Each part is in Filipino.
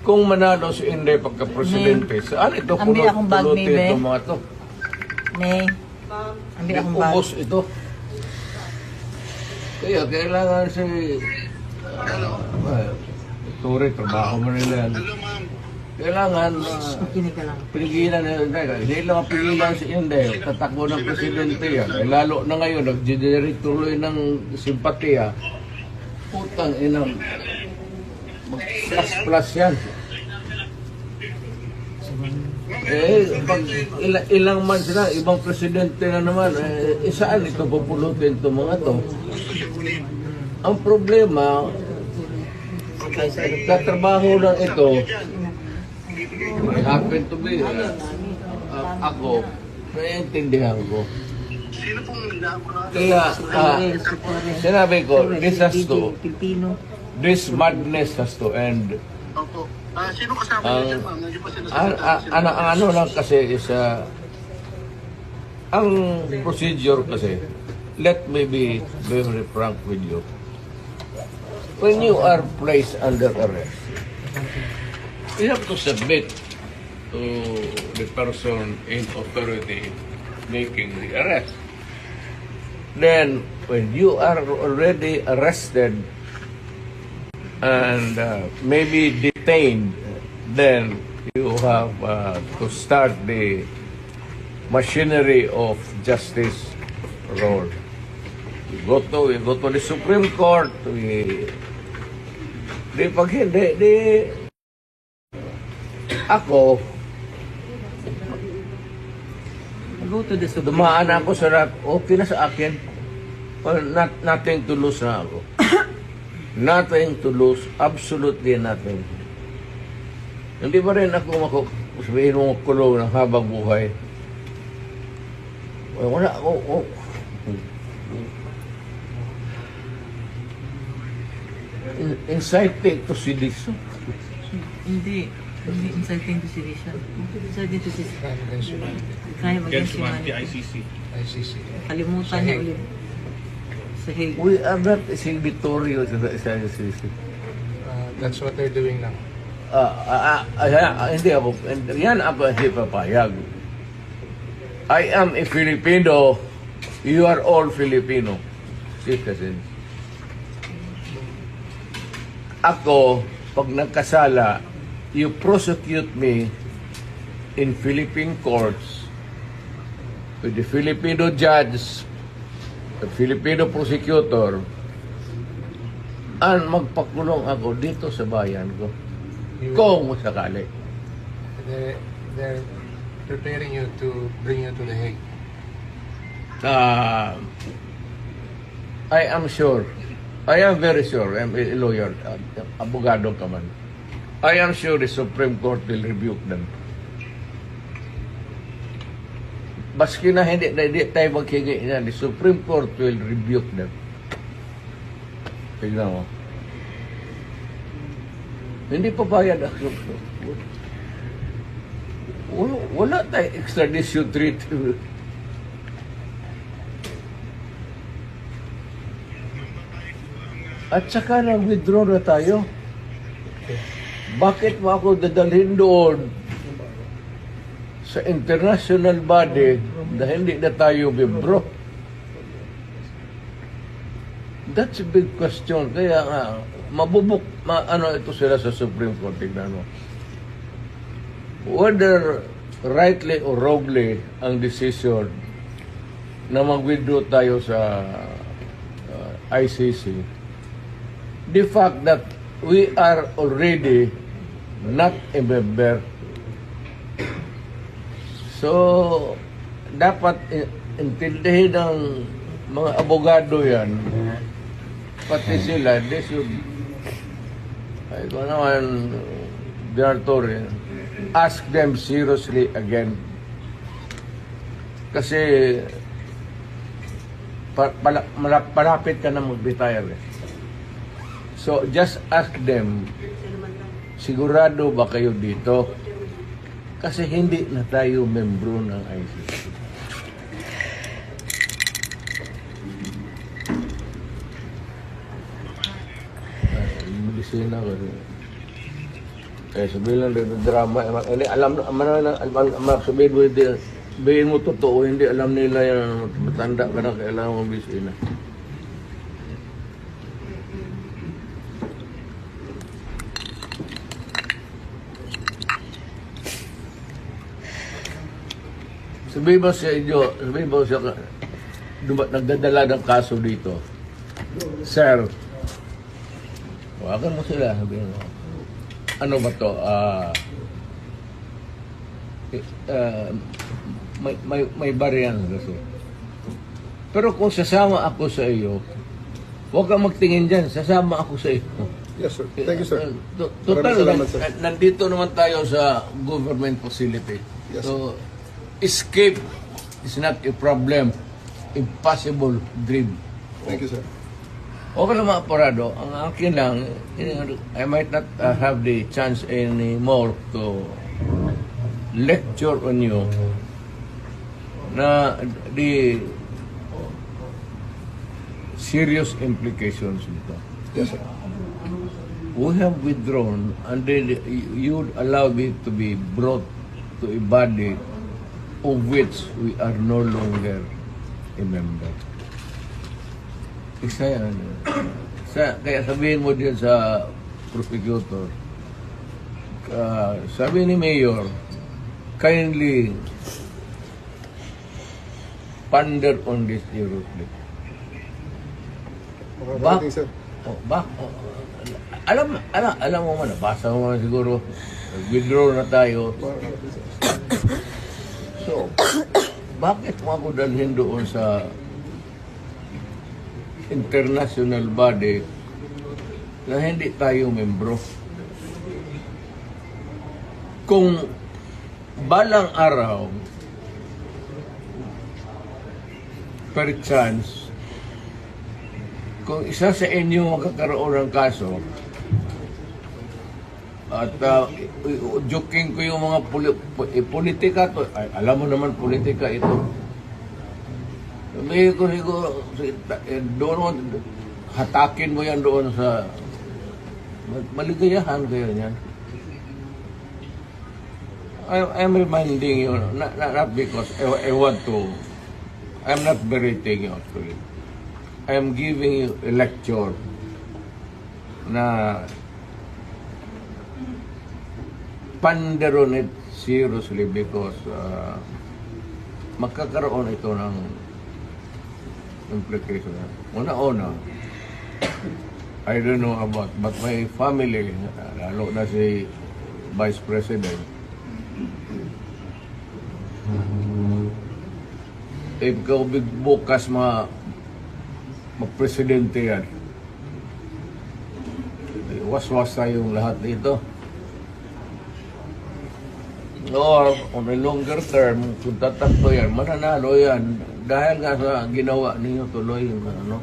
Kung manalo si Inday pagka-presidente, saan ito Ambil akong bag, pulutin May, itong mga to? Nay, ambil akong bag. Ubos ito. Kaya kailangan si... Turi, trabaho mo nila yan. Kailangan Makinig ka lang. pigilan na yun. Hindi lang pigilan si Inday. Tatakbo ng presidente yan. Eh, lalo na ngayon, nag-generate tuloy ng simpatiya. Putang inang. Mag-plus yan. Eh, pag ilang months na, ibang presidente na naman, saan ito pupulutin itong mga to? Ang problema, katrabaho lang ito, I happen to be, ako, naiintindihan ko. Kaya, sinabi ko, this has to, Pilipino. this madness has to end. Opo. Sino kasama niyo dyan, ma'am? Nandiyo pa sila Ang ano lang kasi is, ang procedure kasi, let me be very frank with you. When you are placed under arrest, you have to submit to the person in authority making the arrest. Then, when you are already arrested and maybe detained, then you have to start the machinery of justice role. We go to the Supreme Court. Pag hindi, ako, Go to the Supreme. dumaan ako sa okay na sa akin. Well, nothing to lose na ako. Nothing to lose. Absolutely nothing. Hindi ba rin ako sabihin mo kulong ng habang buhay? Wala ako. Inciting to sedition. Hindi. Hindi inciting to sedition. Inciting to sedition. Crime against humanity. ICC. Kalimutan niya ulit. Sa Hague. We are not signatory sa ICC. That's what they're doing now. Hindi ako. Yan ako hindi papayag. I am a Filipino. You are all Filipino citizens. Ako, pag nagkasala, you prosecute me in Philippine courts with the Filipino judge, the Filipino prosecutor, and magpakulong ako dito sa bayan ko. Kung sakali. They're preparing you to bring you to The Hague. I am sure. I am very sure. I'm a lawyer. Abogado ka man. I am sure the Supreme Court will rebuke them. Baski na hindi tayo maghingi na, the Supreme Court will rebuke them. Tignan mo. Hindi pa bayad ang wala tayong extradition treaty. At saka nag-withdraw na tayo. Bakit mo ako dadalhin doon sa international body dahil hindi na tayo bibro? That's a big question. Kaya nga, ano ito sila sa Supreme Court, tignan mo. Whether rightly or wrongly ang decision na mag-withdraw tayo sa ICC, the fact that we are already not a member. So, dapat intindihin ng mga abogado yan, pati sila, they should, ay ko naman, Director, ask them seriously again. Kasi, malapit ka na mag-retire. So, just ask them, sigurado ba kayo dito? Kasi hindi na tayo membro ng ICC. opisina kasi. Eh, sabihin lang dito drama. Hindi, sabihin mo, hindi, sabihin mo totoo, hindi alam nila yan, matanda ka na, kailangan mong opisina. Sabihin mo sa inyo, sabihin mo sa nagdadala ng kaso dito. Sir, wagan mo sila, sabihin mo. Ano ba to? May bariyan kasi. Pero kung sasama ako sa iyo, huwag kang magtingin dyan, sasama ako sa iyo. Yes, sir. Thank you, sir. Total, Maraming salamat, sir. nandito naman tayo sa government facility. Yes, So, escape is not a problem. Impossible dream. Thank you, sir. Okay lang mga parado. Ang akin lang, I might not have the chance anymore to lecture on you na the serious implications nito. Yes, sir. We have withdrawn and then you allow me to be brought to a body of which we are no longer a member. Isa yan. Kaya sabihin mo din sa prosecutor, sabi ni Mayor, kindly ponder on this seriously. Makakarating, sir. Alam mo man, nabasa mo man siguro, withdraw na tayo. Makakarating, sir. So, bakit mo ako dalhin doon sa international body na hindi tayo membro? Kung balang araw, per chance, kung isa sa inyo magkakaroon ng kaso, at joking ko yung mga politika to, ay, alam mo naman politika ito. Sabi ko siguro, doon, hatakin mo yan doon sa maligayahan kayo niyan. I'm reminding you, not because I want to, I'm not berating you actually. I'm giving you a lecture na ponder on it seriously because magkakaroon ito ng implication. Una-una, I don't know about, but my family, lalo na si Vice President, if ikaw bukas mag-presidente yan, was-was tayong lahat dito. Or on a longer term, kung tatakbo yan, mananalo yan. Dahil nga sa ginawa ninyo tuloy yung ano.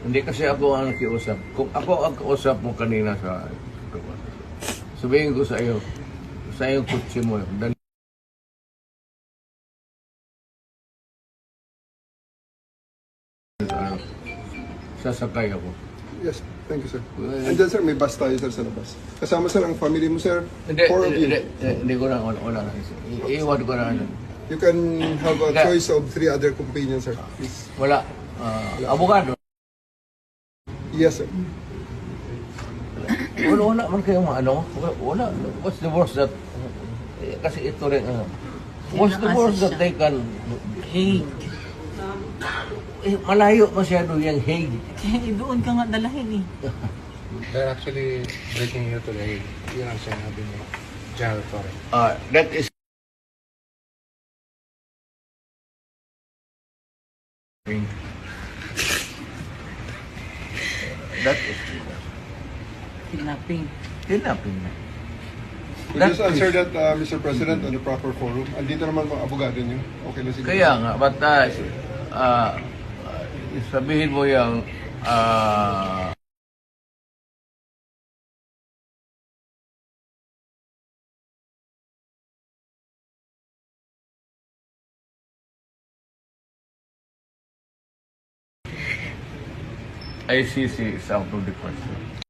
Hindi kasi ako ang nakiusap. Kung ako ang kausap mo kanina sabihin ko sa iyo kutsi mo, dali sasakay ako. Yes, thank you, sir. And then, sir, may bus tayo, sir, sa labas. Kasama, sir, ang family mo, sir. Hindi, Four of you. hindi ko na, wala na. Iwan ko na. You can have a choice of 3 other companions, sir. Please. Wala. Abogado. Yes, sir. Wala man kayong ano. Wala. What's the worst that, kasi ito rin, what's the worst that they can, Hague. malayo masyado yung Hague. Doon ka nga dalahin eh. They're actually breaking you to the Hague. Yun ang sinabi ni General Torre. That is Kidnapping. kidnapping. We just answer that, Mr. President, on the proper forum. Andito naman mga abogado niyo. Okay na siguro. Kaya nga, but sabihin mo yung ICC is out of the question.